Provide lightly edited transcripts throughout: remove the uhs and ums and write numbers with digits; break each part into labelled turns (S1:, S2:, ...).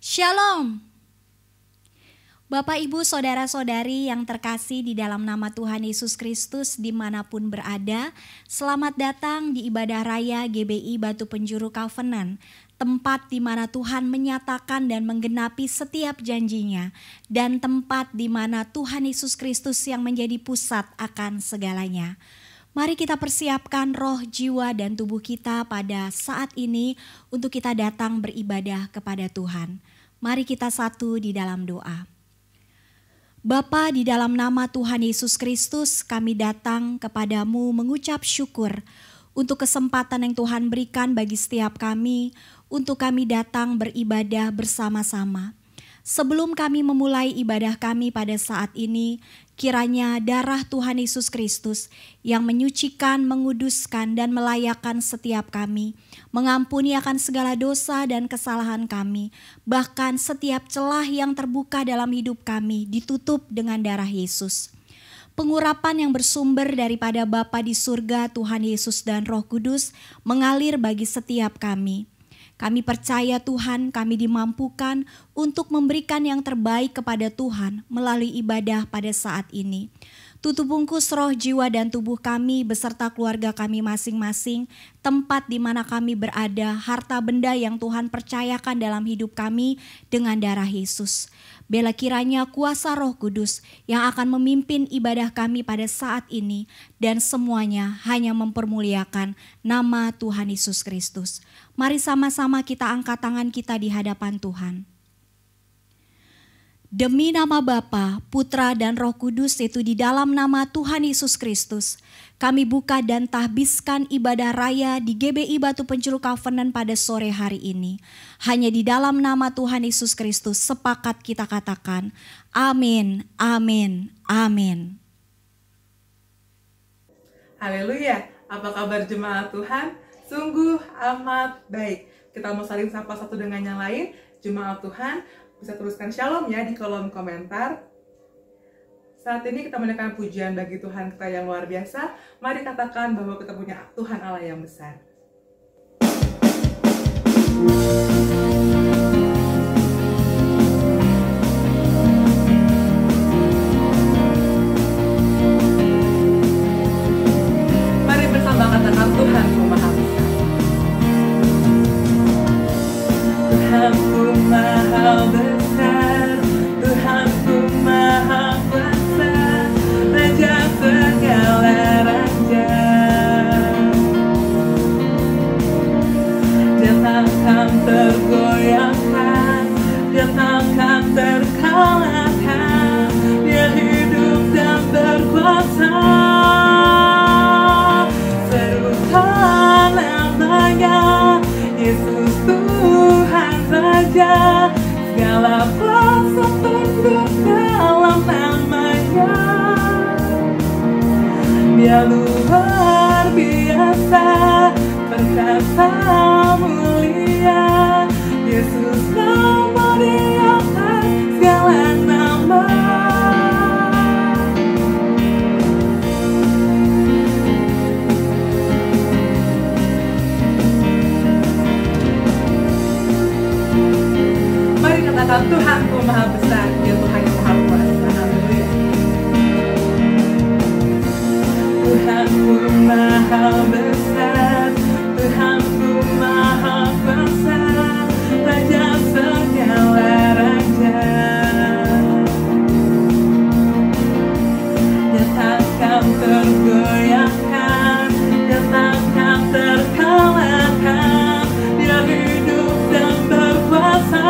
S1: Shalom. Bapak, Ibu, Saudara-saudari yang terkasih di dalam nama Tuhan Yesus Kristus dimanapun berada, selamat datang di ibadah raya GBI Batu Penjuru Covenant, tempat di mana Tuhan menyatakan dan menggenapi setiap janjinya, dan tempat di mana Tuhan Yesus Kristus yang menjadi pusat akan segalanya. Mari kita persiapkan roh, jiwa, dan tubuh kita pada saat ini untuk kita datang beribadah kepada Tuhan. Mari kita satu di dalam doa. Bapa, di dalam nama Tuhan Yesus Kristus, kami datang kepadamu mengucap syukur untuk kesempatan yang Tuhan berikan bagi setiap kami, untuk kami datang beribadah bersama-sama. Sebelum kami memulai ibadah kami pada saat ini, kiranya darah Tuhan Yesus Kristus yang menyucikan, menguduskan, dan melayakkan setiap kami, mengampuni akan segala dosa dan kesalahan kami, bahkan setiap celah yang terbuka dalam hidup kami ditutup dengan darah Yesus. Pengurapan yang bersumber daripada Bapa di surga, Tuhan Yesus dan Roh Kudus mengalir bagi setiap kami. Kami percaya Tuhan, kami dimampukan untuk memberikan yang terbaik kepada Tuhan melalui ibadah pada saat ini. Tutup bungkus roh, jiwa, dan tubuh kami beserta keluarga kami masing-masing, tempat di mana kami berada, harta benda yang Tuhan percayakan dalam hidup kami dengan darah Yesus. Bela kiranya kuasa Roh Kudus yang akan memimpin ibadah kami pada saat ini, dan semuanya hanya mempermuliakan nama Tuhan Yesus Kristus. Mari sama-sama kita angkat tangan kita di hadapan Tuhan. Demi nama Bapa, Putra, dan Roh Kudus, yaitu di dalam nama Tuhan Yesus Kristus, kami buka dan tahbiskan ibadah raya di GBI Batu Penjuru Covenant pada sore hari ini. Hanya di dalam nama Tuhan Yesus Kristus sepakat kita katakan, amin, amin, amin.
S2: Haleluya, apa kabar jemaat Tuhan? Sungguh amat baik. Kita mau saling sapa satu dengan yang lain. Jemaat Tuhan, bisa teruskan shalom ya di kolom komentar. Saat ini kita menaikkan pujian bagi Tuhan kita yang luar biasa. Mari katakan bahwa kita punya Tuhan Allah yang besar. Mari bersama katakan Tuhan ku maha besar. Tuhanku maha besar, Tuhanku maha kuasa, Raja segala raja. Dia takkan tergoyahkan, dia takkan terkalahkan, dia hidup dan berkuasa. Serukan namanya, Yesus Tuhan Raja, segala kuasa tunduk dalam namanya. Dia luar biasa, perkasa mulia, Yesus nama di atas segala nama. Mari katakan Tuhanku maha besar, dia Tuhan yang maha kuasa. Haleluya. Tuhanku maha besar, Tuhanku maha kuasa, Raja segala raja. Dia takkan tergoyahkan, dia takkan terkalahkan, dia hidup dan berkuasa.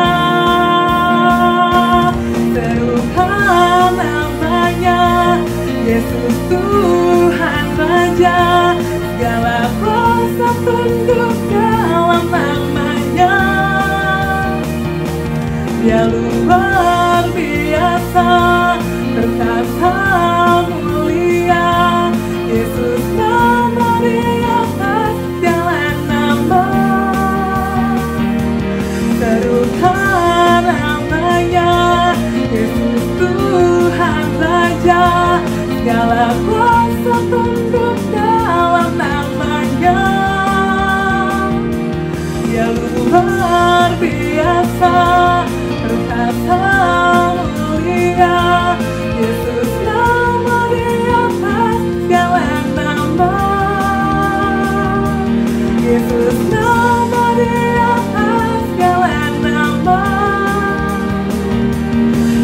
S2: Yesus, nama di atas segala nama.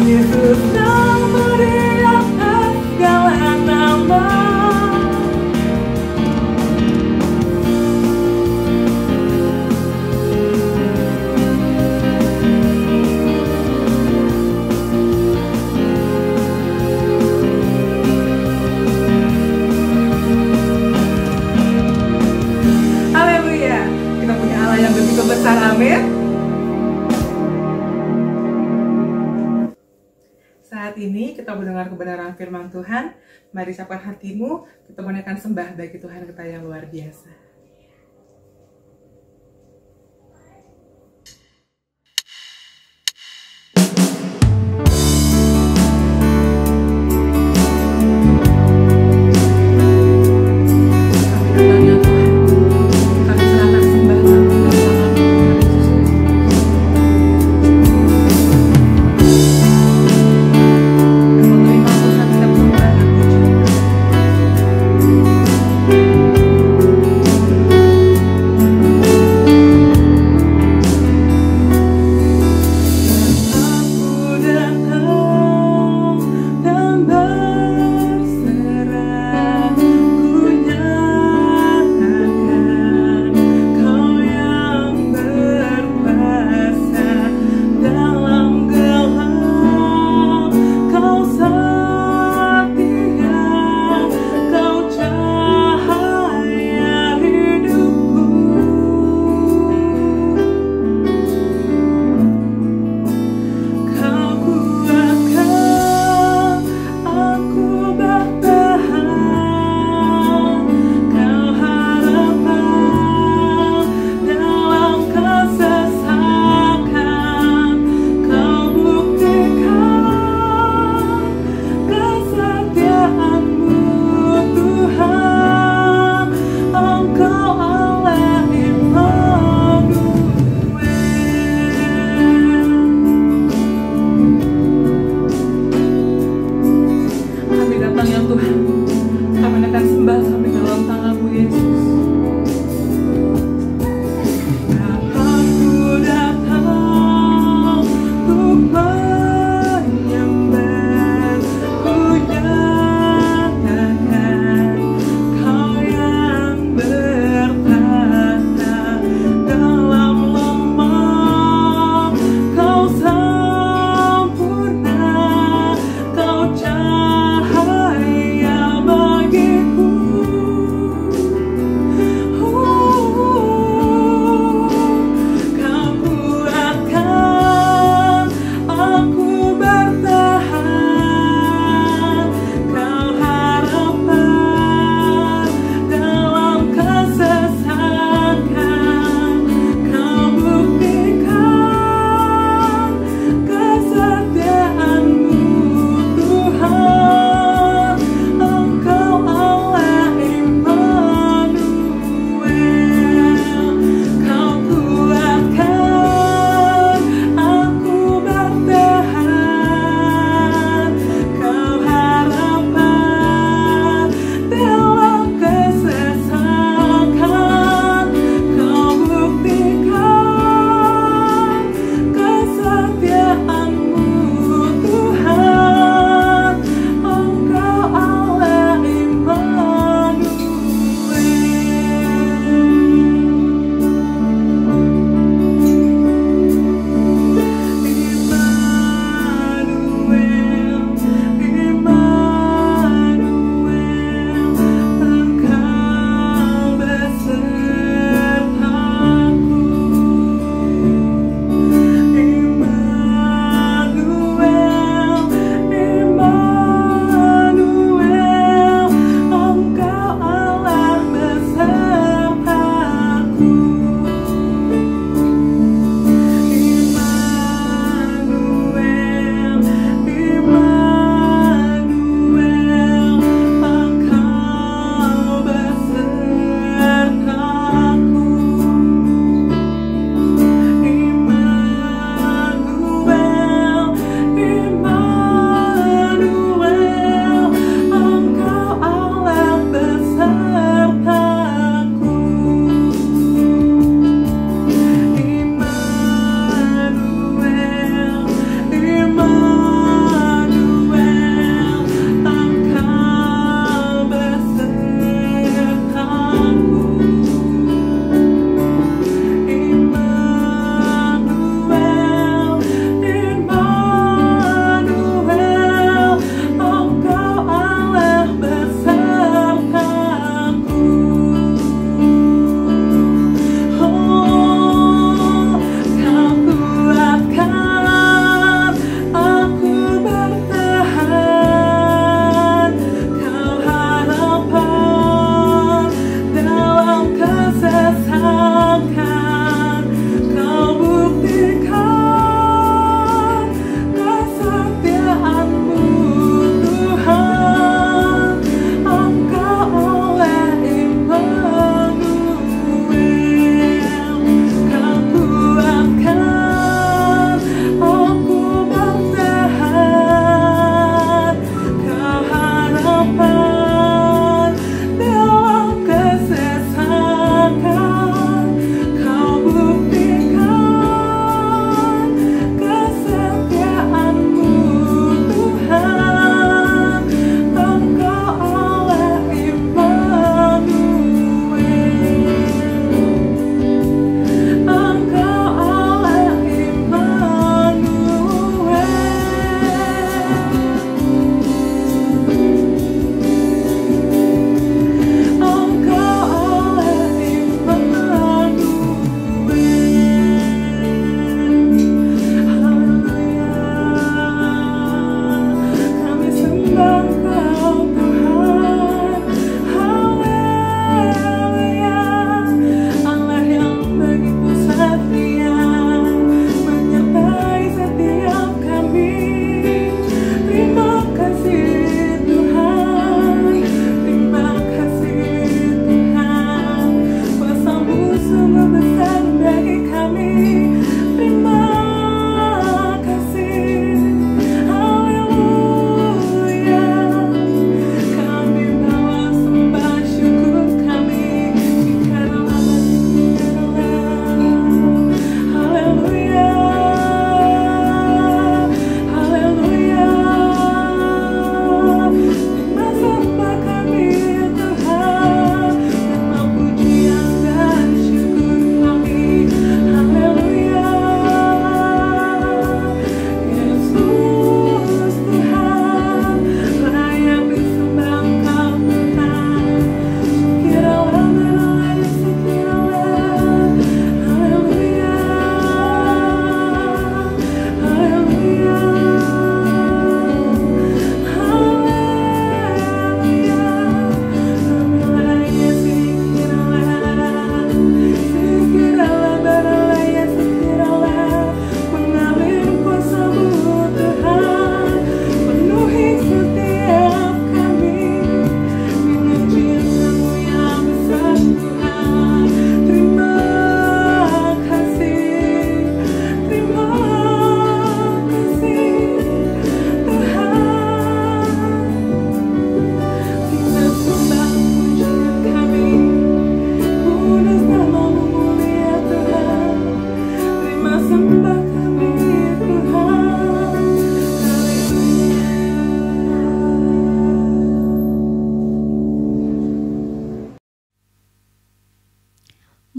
S2: Yesus, nama di atas segala nama. Haleluya, kita punya Allah yang begitu besar, amin. Saat ini kita mendengar kebenaran firman Tuhan. Mari siapkan hatimu, kita menaikkan sembah bagi Tuhan kita yang luar biasa.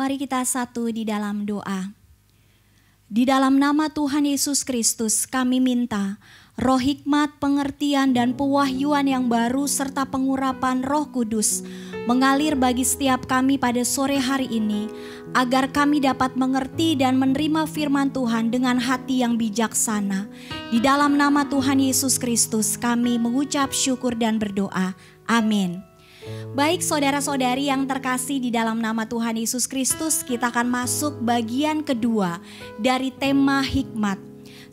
S1: Mari kita satu di dalam doa. Di dalam nama Tuhan Yesus Kristus kami minta roh hikmat, pengertian dan pewahyuan yang baru serta pengurapan Roh Kudus mengalir bagi setiap kami pada sore hari ini, agar kami dapat mengerti dan menerima firman Tuhan dengan hati yang bijaksana. Di dalam nama Tuhan Yesus Kristus kami mengucap syukur dan berdoa. Amin. Baik saudara-saudari yang terkasih di dalam nama Tuhan Yesus Kristus, kita akan masuk bagian kedua dari tema hikmat.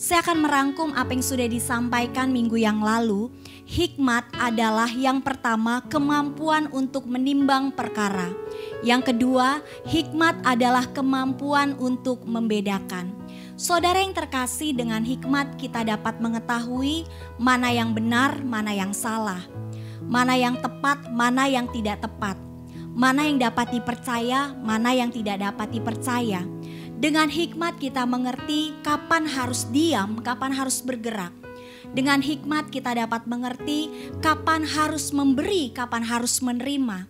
S1: Saya akan merangkum apa yang sudah disampaikan minggu yang lalu. Hikmat adalah yang pertama, kemampuan untuk menimbang perkara. Yang kedua, hikmat adalah kemampuan untuk membedakan. Saudara yang terkasih, dengan hikmat kita dapat mengetahui mana yang benar, mana yang salah. Mana yang tepat, mana yang tidak tepat. Mana yang dapat dipercaya, mana yang tidak dapat dipercaya. Dengan hikmat kita mengerti kapan harus diam, kapan harus bergerak. Dengan hikmat kita dapat mengerti kapan harus memberi, kapan harus menerima.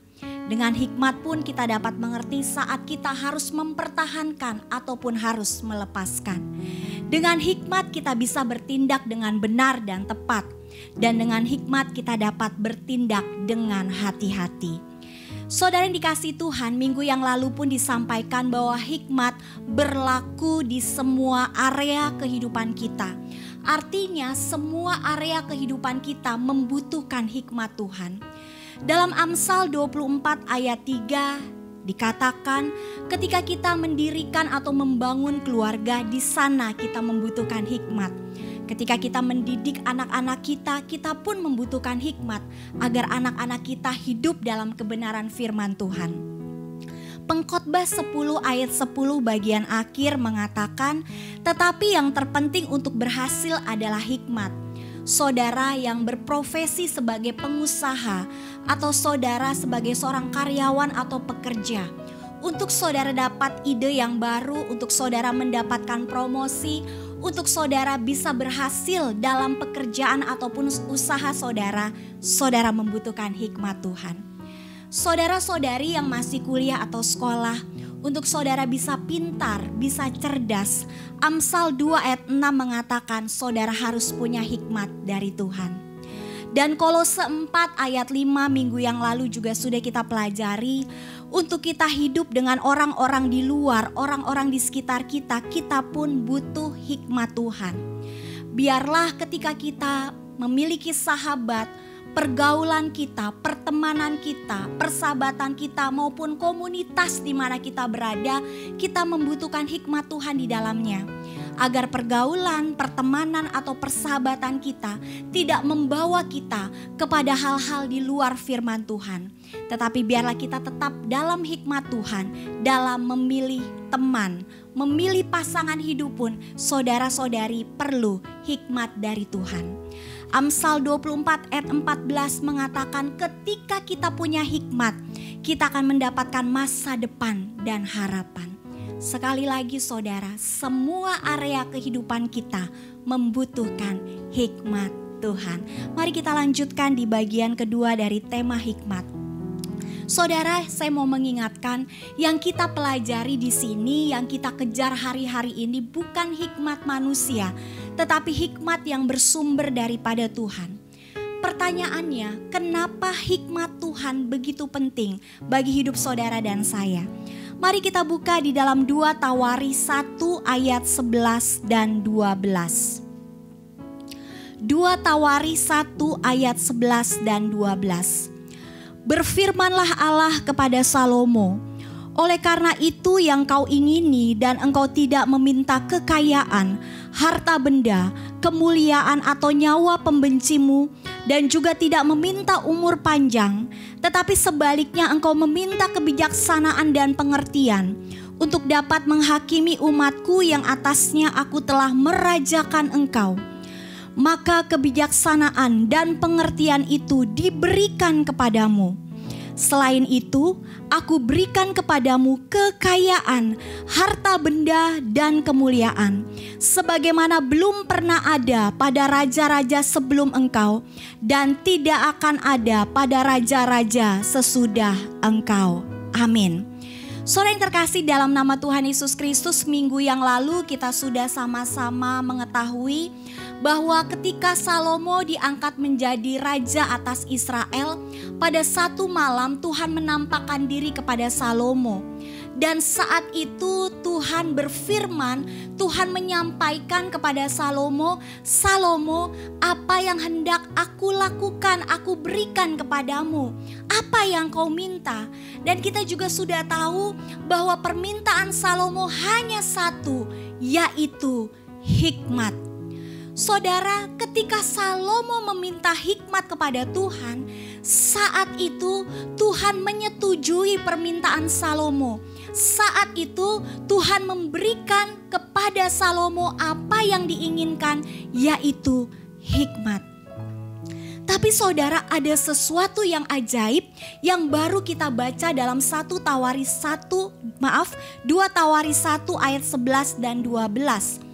S1: Dengan hikmat pun kita dapat mengerti saat kita harus mempertahankan ataupun harus melepaskan. Dengan hikmat kita bisa bertindak dengan benar dan tepat. Dan dengan hikmat kita dapat bertindak dengan hati-hati. Saudara yang dikasihi Tuhan, minggu yang lalu pun disampaikan bahwa hikmat berlaku di semua area kehidupan kita. Artinya semua area kehidupan kita membutuhkan hikmat Tuhan. Dalam Amsal 24 ayat 3 dikatakan, ketika kita mendirikan atau membangun keluarga, di sana kita membutuhkan hikmat. Ketika kita mendidik anak-anak kita, kita pun membutuhkan hikmat agar anak-anak kita hidup dalam kebenaran firman Tuhan. Pengkhotbah 10 ayat 10 bagian akhir mengatakan, tetapi yang terpenting untuk berhasil adalah hikmat. Saudara yang berprofesi sebagai pengusaha atau saudara sebagai seorang karyawan atau pekerja, untuk saudara dapat ide yang baru, untuk saudara mendapatkan promosi, untuk saudara bisa berhasil dalam pekerjaan ataupun usaha saudara, saudara membutuhkan hikmat Tuhan. Saudara-saudari yang masih kuliah atau sekolah, untuk saudara bisa pintar, bisa cerdas, Amsal 2 ayat 6 mengatakan saudara harus punya hikmat dari Tuhan. Dan Kolose 4 ayat 5 minggu yang lalu juga sudah kita pelajari, untuk kita hidup dengan orang-orang di luar, orang-orang di sekitar kita, kita pun butuh hikmat Tuhan. Biarlah ketika kita memiliki sahabat, pergaulan kita, pertemanan kita, persahabatan kita maupun komunitas di mana kita berada, kita membutuhkan hikmat Tuhan di dalamnya. Agar pergaulan, pertemanan atau persahabatan kita tidak membawa kita kepada hal-hal di luar firman Tuhan. Tetapi biarlah kita tetap dalam hikmat Tuhan, dalam memilih teman, memilih pasangan hidup pun saudara-saudari perlu hikmat dari Tuhan. Amsal 24 ayat 14 mengatakan ketika kita punya hikmat, kita akan mendapatkan masa depan dan harapan. Sekali lagi saudara, semua area kehidupan kita membutuhkan hikmat Tuhan. Mari kita lanjutkan di bagian kedua dari tema hikmat. Saudara, saya mau mengingatkan yang kita pelajari di sini, yang kita kejar hari-hari ini bukan hikmat manusia, tetapi hikmat yang bersumber daripada Tuhan. Pertanyaannya, kenapa hikmat Tuhan begitu penting bagi hidup saudara dan saya? Mari kita buka di dalam 2 Tawaris 1 ayat 11 dan 12. 2 Tawaris 1 ayat 11 dan 12. Berfirmanlah Allah kepada Salomo, oleh karena itu yang kau ingini dan engkau tidak meminta kekayaan, harta benda, kemuliaan atau nyawa pembencimu, dan juga tidak meminta umur panjang, tetapi sebaliknya engkau meminta kebijaksanaan dan pengertian untuk dapat menghakimi umatku yang atasnya aku telah merajakan engkau. Maka kebijaksanaan dan pengertian itu diberikan kepadamu. Selain itu, aku berikan kepadamu kekayaan, harta benda dan kemuliaan, sebagaimana belum pernah ada pada raja-raja sebelum engkau, dan tidak akan ada pada raja-raja sesudah engkau. Amin. Saudara yang terkasih dalam nama Tuhan Yesus Kristus, minggu yang lalu kita sudah sama-sama mengetahui bahwa ketika Salomo diangkat menjadi raja atas Israel, pada satu malam Tuhan menampakkan diri kepada Salomo. Dan saat itu Tuhan berfirman, Tuhan menyampaikan kepada Salomo, Salomo, apa yang hendak aku lakukan, aku berikan kepadamu. Apa yang kau minta? Dan kita juga sudah tahu bahwa permintaan Salomo hanya satu, yaitu hikmat. Saudara, ketika Salomo meminta hikmat kepada Tuhan, saat itu Tuhan menyetujui permintaan Salomo. Saat itu Tuhan memberikan kepada Salomo apa yang diinginkan, yaitu hikmat. Tapi saudara, ada sesuatu yang ajaib yang baru kita baca dalam 2 Tawaris 1 ayat 11 dan 12.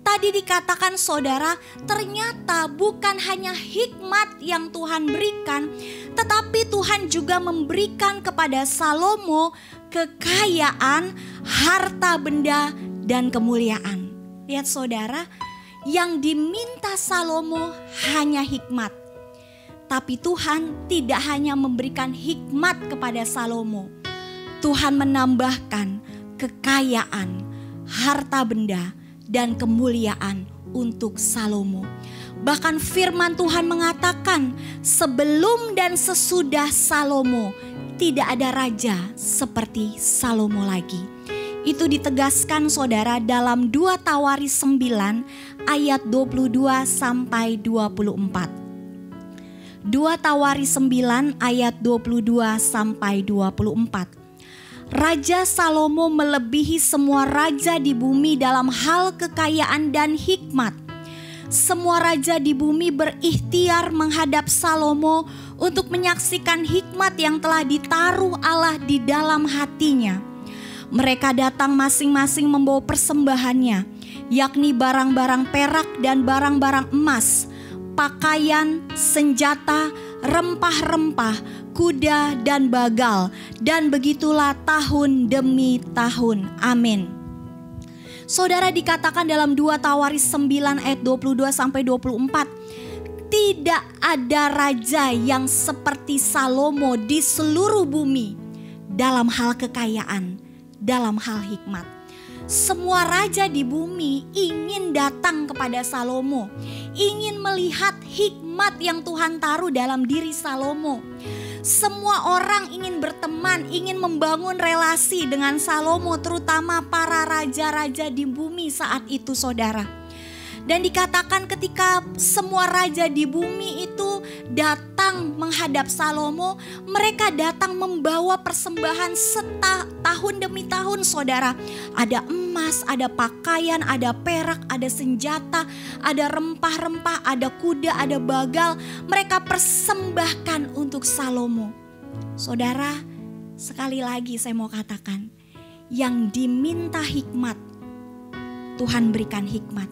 S1: Tadi dikatakan saudara, ternyata bukan hanya hikmat yang Tuhan berikan, tetapi Tuhan juga memberikan kepada Salomo kekayaan, harta benda, dan kemuliaan. Lihat saudara, yang diminta Salomo hanya hikmat. Tapi Tuhan tidak hanya memberikan hikmat kepada Salomo. Tuhan menambahkan kekayaan, harta benda, dan kemuliaan untuk Salomo. Bahkan firman Tuhan mengatakan, sebelum dan sesudah Salomo tidak ada raja seperti Salomo lagi. Itu ditegaskan saudara dalam 2 Tawaris 9 ayat 22 sampai 24. 2 Tawaris 9 ayat 22 sampai 24. Raja Salomo melebihi semua raja di bumi dalam hal kekayaan dan hikmat. Semua raja di bumi berikhtiar menghadap Salomo untuk menyaksikan hikmat yang telah ditaruh Allah di dalam hatinya. Mereka datang masing-masing membawa persembahannya, yakni barang-barang perak dan barang-barang emas, pakaian, senjata, rempah-rempah, kuda dan bagal, dan begitulah tahun demi tahun. Amin. Saudara, dikatakan dalam 2 Tawaris 9 ayat 22-24, tidak ada raja yang seperti Salomo di seluruh bumi dalam hal kekayaan, dalam hal hikmat. Semua raja di bumi ingin datang kepada Salomo, ingin melihat hikmat yang Tuhan taruh dalam diri Salomo. Semua orang ingin berteman, ingin membangun relasi dengan Salomo, terutama para raja-raja di bumi saat itu, saudara. Dan dikatakan ketika semua raja di bumi itu datang menghadap Salomo, mereka datang membawa persembahan tahun demi tahun, saudara. Ada emas, ada pakaian, ada perak, ada senjata, ada rempah-rempah, ada kuda, ada bagal. Mereka persembahkan untuk Salomo. Saudara, sekali lagi saya mau katakan, yang diminta hikmat, Tuhan berikan hikmat.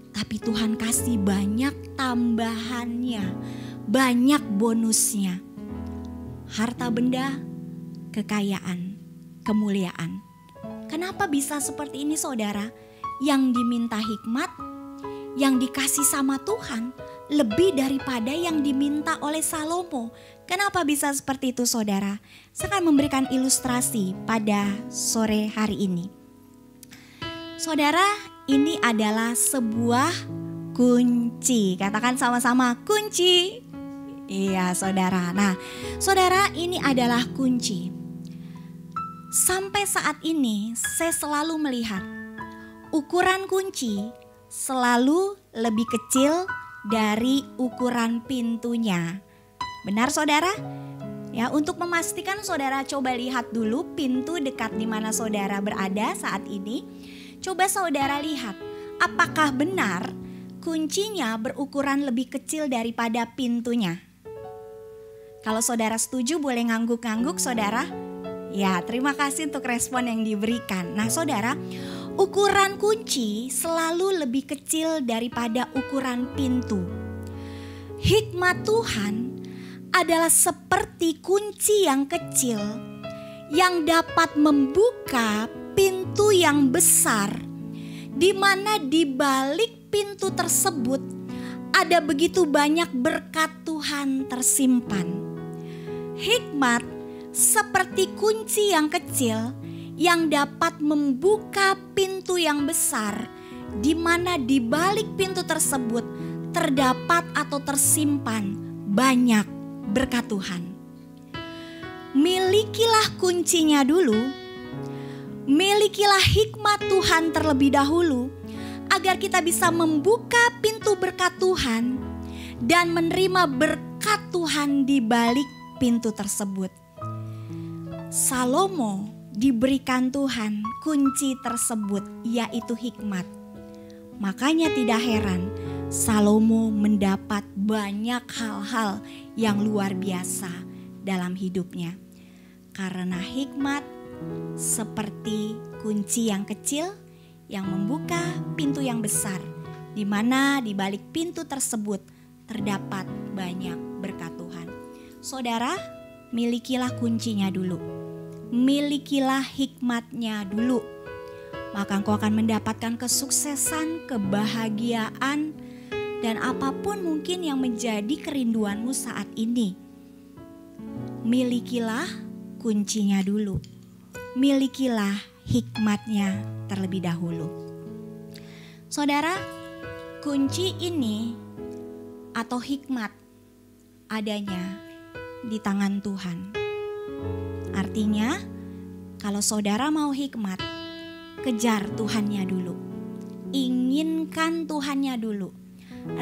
S1: Tapi Tuhan kasih banyak tambahannya, banyak bonusnya. Harta benda, kekayaan, kemuliaan. Kenapa bisa seperti ini, saudara? Yang diminta hikmat, yang dikasih sama Tuhan lebih daripada yang diminta oleh Salomo. Kenapa bisa seperti itu, saudara? Saya akan memberikan ilustrasi pada sore hari ini. Saudara, ini adalah sebuah kunci. Katakan sama-sama, kunci. Iya, saudara. Nah, saudara, ini adalah kunci. Sampai saat ini saya selalu melihat ukuran kunci selalu lebih kecil dari ukuran pintunya. Benar, saudara? Ya, untuk memastikan, saudara coba lihat dulu pintu dekat di mana saudara berada saat ini. Coba saudara lihat, apakah benar kuncinya berukuran lebih kecil daripada pintunya? Kalau saudara setuju boleh ngangguk-ngangguk, saudara. Ya, terima kasih untuk respon yang diberikan. Nah, saudara, ukuran kunci selalu lebih kecil daripada ukuran pintu. Hikmat Tuhan adalah seperti kunci yang kecil yang dapat membuka pintu yang besar, di mana di balik pintu tersebut ada begitu banyak berkat Tuhan tersimpan. Hikmat seperti kunci yang kecil yang dapat membuka pintu yang besar, di mana di balik pintu tersebut terdapat atau tersimpan banyak berkat Tuhan. Milikilah kuncinya dulu. Milikilah hikmat Tuhan terlebih dahulu, agar kita bisa membuka pintu berkat Tuhan dan menerima berkat Tuhan di balik pintu tersebut. Salomo diberikan Tuhan kunci tersebut, yaitu hikmat. Makanya tidak heran Salomo mendapat banyak hal-hal yang luar biasa dalam hidupnya. Karena hikmat seperti kunci yang kecil yang membuka pintu yang besar, di mana di balik pintu tersebut terdapat banyak berkat Tuhan. Saudara, milikilah kuncinya dulu. Milikilah hikmatnya dulu. Maka engkau akan mendapatkan kesuksesan, kebahagiaan, dan apapun mungkin yang menjadi kerinduanmu saat ini. Milikilah kuncinya dulu. Milikilah hikmatnya terlebih dahulu. Saudara, kunci ini atau hikmat adanya di tangan Tuhan. Artinya, kalau saudara mau hikmat, kejar Tuhannya dulu. Inginkan Tuhannya dulu.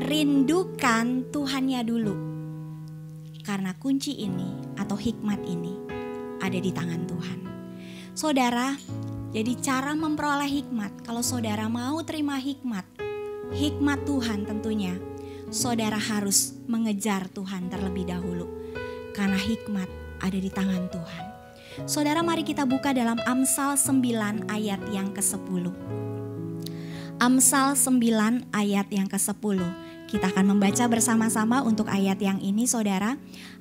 S1: Rindukan Tuhannya dulu. Karena kunci ini atau hikmat ini ada di tangan Tuhan. Saudara, jadi cara memperoleh hikmat, kalau saudara mau terima hikmat Tuhan tentunya, saudara harus mengejar Tuhan terlebih dahulu. Karena hikmat ada di tangan Tuhan. Saudara, mari kita buka dalam Amsal 9 ayat yang ke-10. Amsal 9 ayat yang ke-10. Kita akan membaca bersama-sama untuk ayat yang ini, saudara.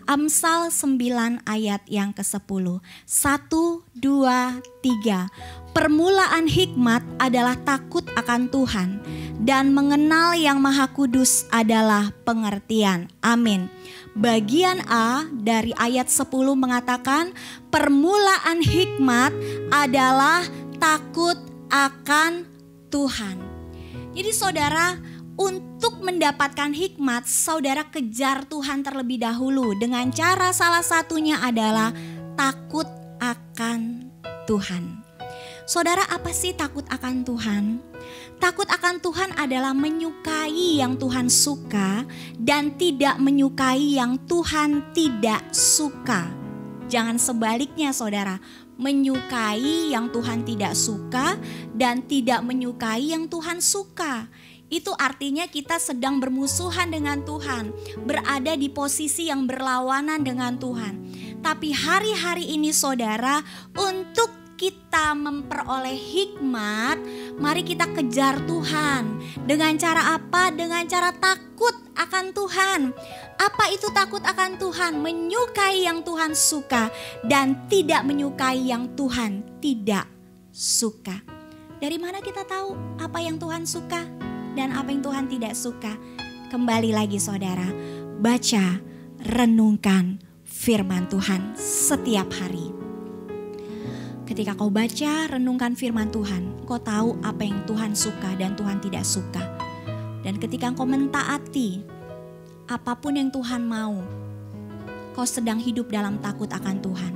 S1: Amsal 9 ayat yang ke-10. 1, 2, 3. Permulaan hikmat adalah takut akan Tuhan, dan mengenal Yang Maha Kudus adalah pengertian. Amin. Bagian A dari ayat 10 mengatakan, permulaan hikmat adalah takut akan Tuhan. Jadi saudara, untuk mendapatkan hikmat, saudara kejar Tuhan terlebih dahulu dengan cara salah satunya adalah takut akan Tuhan. Saudara, apa sih takut akan Tuhan? Takut akan Tuhan adalah menyukai yang Tuhan suka dan tidak menyukai yang Tuhan tidak suka. Jangan sebaliknya, saudara, menyukai yang Tuhan tidak suka dan tidak menyukai yang Tuhan suka. Itu artinya kita sedang bermusuhan dengan Tuhan, berada di posisi yang berlawanan dengan Tuhan. Tapi hari-hari ini saudara, untuk kita memperoleh hikmat, mari kita kejar Tuhan. Dengan cara apa? Dengan cara takut akan Tuhan. Apa itu takut akan Tuhan? Menyukai yang Tuhan suka dan tidak menyukai yang Tuhan tidak suka. Dari mana kita tahu apa yang Tuhan suka dan apa yang Tuhan tidak suka? Kembali lagi saudara, baca, renungkan firman Tuhan setiap hari. Ketika kau baca, renungkan firman Tuhan, kau tahu apa yang Tuhan suka dan Tuhan tidak suka. Dan ketika kau mentaati apapun yang Tuhan mau, kau sedang hidup dalam takut akan Tuhan.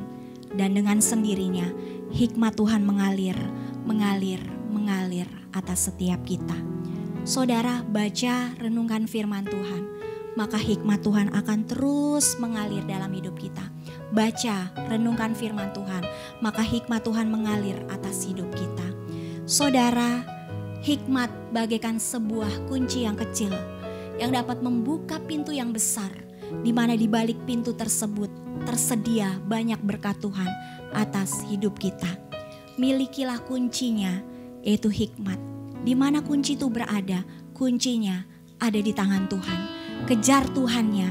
S1: Dan dengan sendirinya hikmat Tuhan mengalir atas setiap kita. Saudara, baca, renungkan firman Tuhan, maka hikmat Tuhan akan terus mengalir dalam hidup kita. Baca, renungkan firman Tuhan, maka hikmat Tuhan mengalir atas hidup kita. Saudara, hikmat bagaikan sebuah kunci yang kecil yang dapat membuka pintu yang besar, di mana di balik pintu tersebut tersedia banyak berkat Tuhan atas hidup kita. Milikilah kuncinya, yaitu hikmat. Di mana kunci itu berada? Kuncinya ada di tangan Tuhan. Kejar Tuhannya,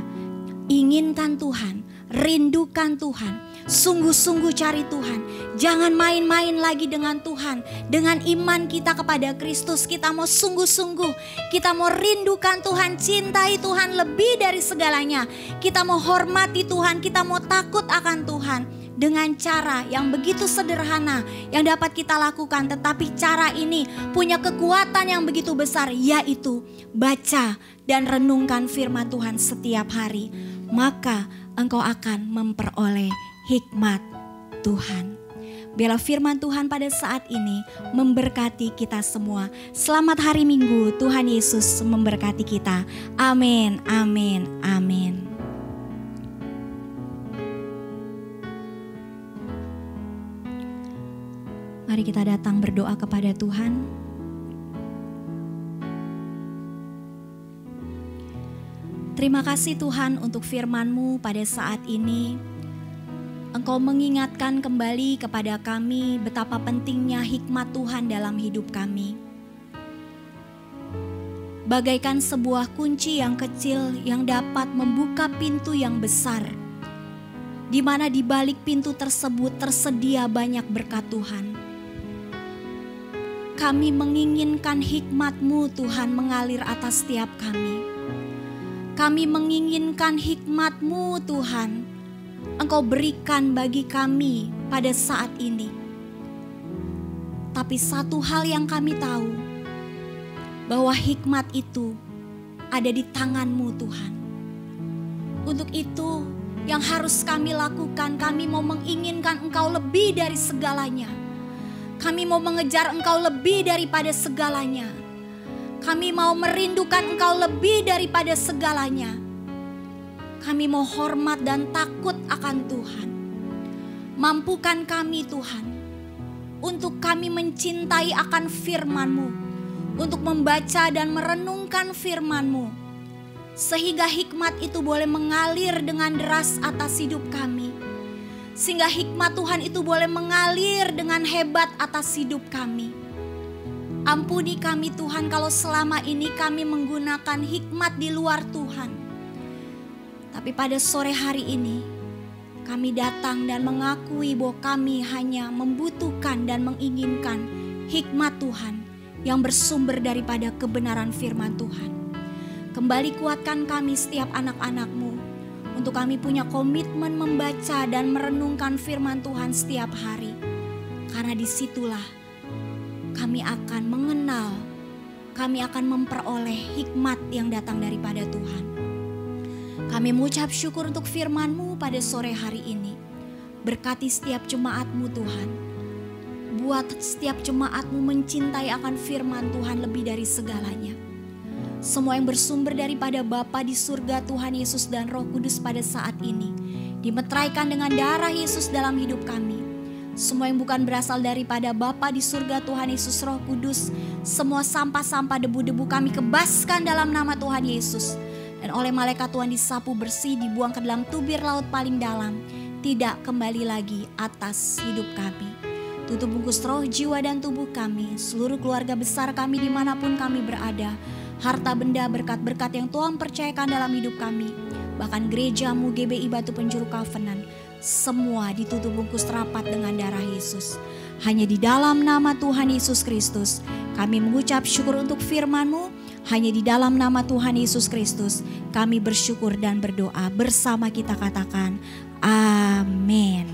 S1: inginkan Tuhan, rindukan Tuhan, sungguh-sungguh cari Tuhan. Jangan main-main lagi dengan Tuhan. Dengan iman kita kepada Kristus, kita mau sungguh-sungguh, kita mau rindukan Tuhan, cintai Tuhan lebih dari segalanya. Kita mau hormati Tuhan, kita mau takut akan Tuhan. Dengan cara yang begitu sederhana yang dapat kita lakukan, tetapi cara ini punya kekuatan yang begitu besar, yaitu baca dan renungkan firman Tuhan setiap hari. Maka engkau akan memperoleh hikmat Tuhan. Biarlah firman Tuhan pada saat ini memberkati kita semua. Selamat hari Minggu, Tuhan Yesus memberkati kita. Amin, amin, amin. Mari kita datang berdoa kepada Tuhan. Terima kasih Tuhan untuk firman-Mu pada saat ini. Engkau mengingatkan kembali kepada kami betapa pentingnya hikmat Tuhan dalam hidup kami. Bagaikan sebuah kunci yang kecil yang dapat membuka pintu yang besar, di mana di balik pintu tersebut tersedia banyak berkat Tuhan. Kami menginginkan hikmat-Mu Tuhan mengalir atas setiap kami. Kami menginginkan hikmat-Mu Tuhan, Engkau berikan bagi kami pada saat ini. Tapi satu hal yang kami tahu, bahwa hikmat itu ada di tangan-Mu Tuhan. Untuk itu yang harus kami lakukan, kami mau menginginkan Engkau lebih dari segalanya. Kami mau mengejar Engkau lebih daripada segalanya. Kami mau merindukan Engkau lebih daripada segalanya. Kami mau hormat dan takut akan Tuhan. Mampukan kami Tuhan, untuk kami mencintai akan firman-Mu, untuk membaca dan merenungkan firman-Mu, sehingga hikmat itu boleh mengalir dengan deras atas hidup kami. sehingga hikmat Tuhan itu boleh mengalir dengan hebat atas hidup kami. Ampuni kami Tuhan kalau selama ini kami menggunakan hikmat di luar Tuhan. Tapi pada sore hari ini kami datang dan mengakui bahwa kami hanya membutuhkan dan menginginkan hikmat Tuhan yang bersumber daripada kebenaran firman Tuhan. Kembali kuatkan kami setiap anak-anak-Mu untuk kami punya komitmen membaca dan merenungkan firman Tuhan setiap hari. Karena disitulah kami akan mengenal, kami akan memperoleh hikmat yang datang daripada Tuhan. Kami mengucap syukur untuk firman-Mu pada sore hari ini. Berkati setiap jemaat-Mu Tuhan. Buat setiap jemaat-Mu mencintai akan firman Tuhan lebih dari segalanya. Semua yang bersumber daripada Bapa di surga Tuhan Yesus dan Roh Kudus pada saat ini dimeteraikan dengan darah Yesus dalam hidup kami. Semua yang bukan berasal daripada Bapa di surga Tuhan Yesus Roh Kudus, semua sampah-sampah debu-debu kami kebaskan dalam nama Tuhan Yesus. Dan oleh malaikat Tuhan disapu bersih, dibuang ke dalam tubir laut paling dalam, tidak kembali lagi atas hidup kami. Tutup bungkus roh, jiwa dan tubuh kami, seluruh keluarga besar kami dimanapun kami berada, harta benda berkat-berkat yang Tuhan percayakan dalam hidup kami, bahkan gereja-Mu GBI Batu Penjuru Covenant, semua ditutup bungkus rapat dengan darah Yesus. Hanya di dalam nama Tuhan Yesus Kristus kami mengucap syukur untuk firman-Mu. Hanya di dalam nama Tuhan Yesus Kristus kami bersyukur dan berdoa. Bersama kita katakan amin.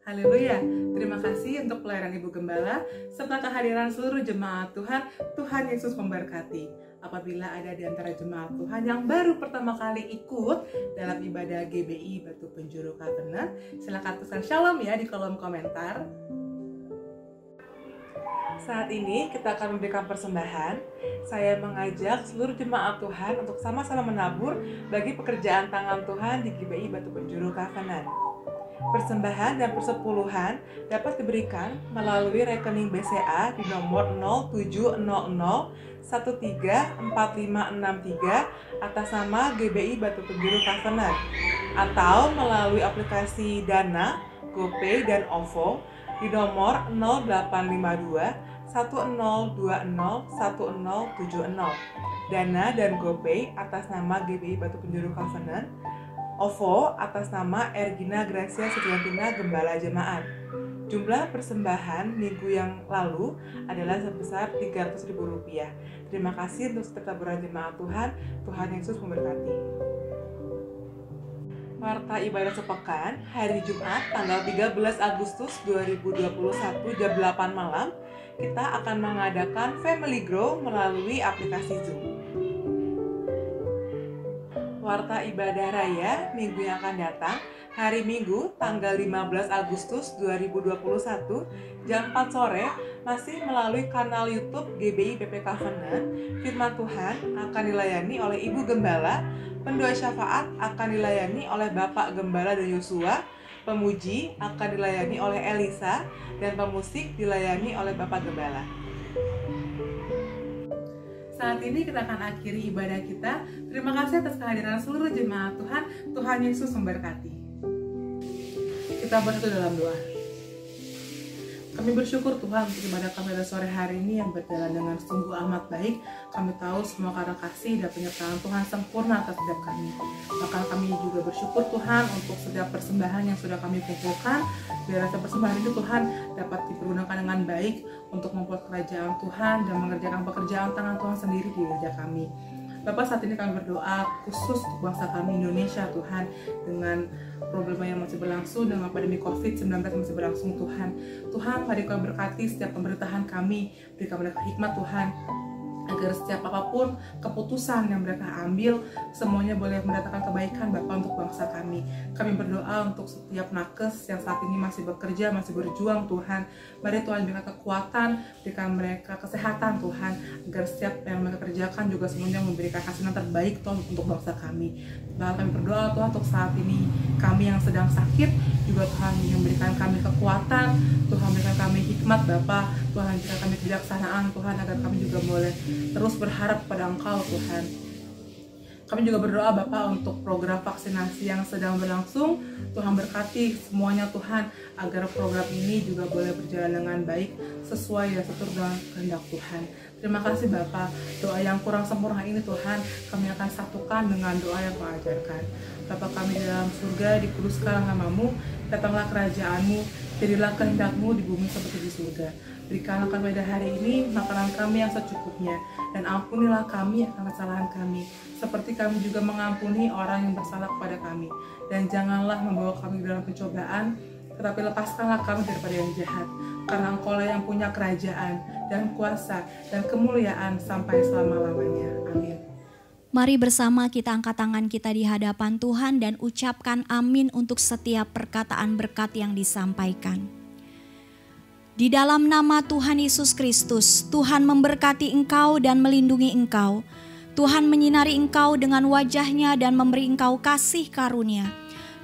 S2: Haleluya. Terima kasih untuk pelayanan Ibu Gembala serta kehadiran seluruh jemaat Tuhan. Tuhan Yesus memberkati. Apabila ada di antara jemaat Tuhan yang baru pertama kali ikut dalam ibadah GBI Batu Penjuru Covenant, silakan tuliskan shalom ya di kolom komentar. Saat ini kita akan memberikan persembahan. Saya mengajak seluruh jemaat Tuhan untuk sama-sama menabur bagi pekerjaan tangan Tuhan di GBI Batu Penjuru Covenant. Persembahan dan persepuluhan dapat diberikan melalui rekening BCA di nomor 0700134563 atas nama GBI Batu Penjuru Covenant, atau melalui aplikasi Dana, GoPay, dan OVO di nomor 0852 1020 1070. Dana dan GoPay atas nama GBI Batu Penjuru Covenant, OVO atas nama Ergina Gracia Supriyantina Gembala Jemaat. Jumlah persembahan minggu yang lalu adalah sebesar Rp300.000. Terima kasih untuk setiap taburan jemaat Tuhan. Tuhan Yesus memberkati. Warta ibadah sepekan hari Jumat tanggal 13 Agustus 2021 jam 8 malam kita akan mengadakan Family Grow melalui aplikasi Zoom. Warta ibadah raya minggu yang akan datang hari Minggu tanggal 15 Agustus 2021 jam 4 sore masih melalui kanal YouTube GBI BP Covenant. Firman Tuhan akan dilayani oleh Ibu Gembala, pendoa syafaat akan dilayani oleh Bapak Gembala dan Yosua, pemuji akan dilayani oleh Elisa, dan pemusik dilayani oleh Bapak Gembala. Saat ini kita akan akhiri ibadah kita. Terima kasih atas kehadiran seluruh jemaat Tuhan. Tuhan Yesus memberkati. Kita bersatu dalam doa. Kami bersyukur Tuhan untuk ibadah kami pada sore hari ini yang berjalan dengan sungguh amat baik. Kami tahu semua karena kasih dan penyertaan Tuhan sempurna atas setiap kami. Bahkan kami juga bersyukur Tuhan untuk setiap persembahan yang sudah kami kumpulkan. Biar rasa persembahan itu Tuhan dapat dipergunakan dengan baik untuk membuat kerajaan Tuhan dan mengerjakan pekerjaan tangan Tuhan sendiri di gereja kami. Bapak, saat ini kami berdoa khusus untuk bangsa kami Indonesia Tuhan, dengan problema yang masih berlangsung, dengan pandemi COVID-19 yang masih berlangsung Tuhan. Tuhan, mari kau berkati setiap pemerintahan kami, berikan mereka hikmat Tuhan, agar setiap apapun keputusan yang mereka ambil semuanya boleh mendatangkan kebaikan Bapak untuk bangsa kami. Kami berdoa untuk setiap nakes yang saat ini masih bekerja, masih berjuang Tuhan. Mari Tuhan berikan kekuatan, berikan mereka kesehatan Tuhan, agar setiap yang mereka kerjakan juga semuanya memberikan hasil yang terbaik Tuhan untuk bangsa kami. Bahkan kami berdoa Tuhan untuk saat ini kami yang sedang sakit juga Tuhan yang memberikan kami kekuatan, Tuhan berikan kami hikmat Bapa, Tuhan berikan kami kebijaksanaan Tuhan, agar kami juga boleh terus berharap pada Engkau Tuhan. Kami juga berdoa Bapak untuk program vaksinasi yang sedang berlangsung. Tuhan berkati semuanya Tuhan, agar program ini juga boleh berjalan dengan baik sesuai dan seturut dengan kehendak Tuhan. Terima kasih Bapak, doa yang kurang sempurna ini Tuhan kami akan satukan dengan doa yang Kau ajarkan. Bapa kami di dalam surga, dikuduskanlah nama-Mu, datanglah kerajaan-Mu, jadilah kehendak-Mu di bumi seperti di surga. Berikanlah kami pada hari ini makanan kami yang secukupnya, dan ampunilah kami akan kesalahan kami, seperti kami juga mengampuni orang yang bersalah kepada kami. Dan janganlah membawa kami dalam pencobaan, tetapi lepaskanlah kami daripada yang jahat. Karena Engkau-lah yang punya kerajaan, dan kuasa, dan kemuliaan sampai selama-lamanya. Amin.
S1: Mari bersama kita angkat tangan kita di hadapan Tuhan dan ucapkan amin untuk setiap perkataan berkat yang disampaikan. Di dalam nama Tuhan Yesus Kristus, Tuhan memberkati engkau dan melindungi engkau. Tuhan menyinari engkau dengan wajah-Nya dan memberi engkau kasih karunia.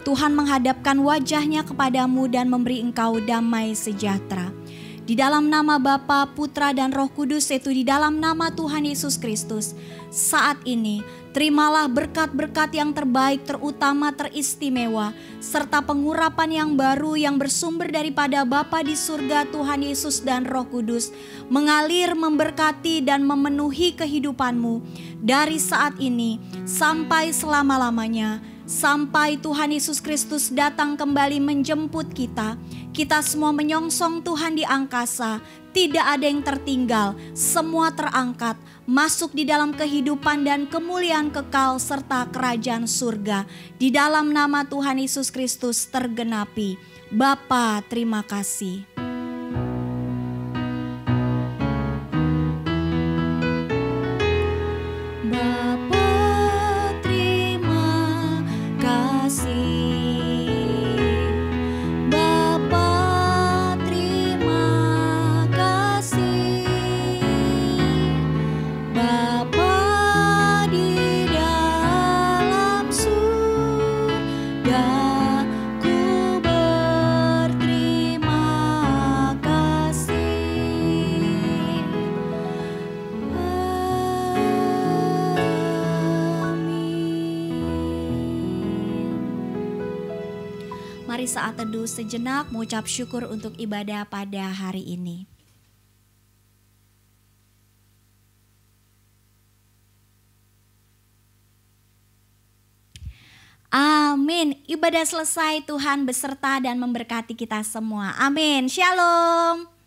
S1: Tuhan menghadapkan wajah-Nya kepadamu dan memberi engkau damai sejahtera. Di dalam nama Bapa, Putra, dan Roh Kudus, yaitu di dalam nama Tuhan Yesus Kristus, saat ini terimalah berkat-berkat yang terbaik, terutama, teristimewa, serta pengurapan yang baru yang bersumber daripada Bapa di surga, Tuhan Yesus dan Roh Kudus, mengalir, memberkati, dan memenuhi kehidupanmu dari saat ini sampai selama-lamanya. Sampai Tuhan Yesus Kristus datang kembali menjemput kita. Kita semua menyongsong Tuhan di angkasa. Tidak ada yang tertinggal. Semua terangkat. Masuk di dalam kehidupan dan kemuliaan kekal serta kerajaan surga. Di dalam nama Tuhan Yesus Kristus tergenapi. Bapa, terima kasih. Mari saat teduh sejenak mengucap syukur untuk ibadah pada hari ini. Amin. Ibadah selesai, Tuhan beserta dan memberkati kita semua. Amin. Shalom.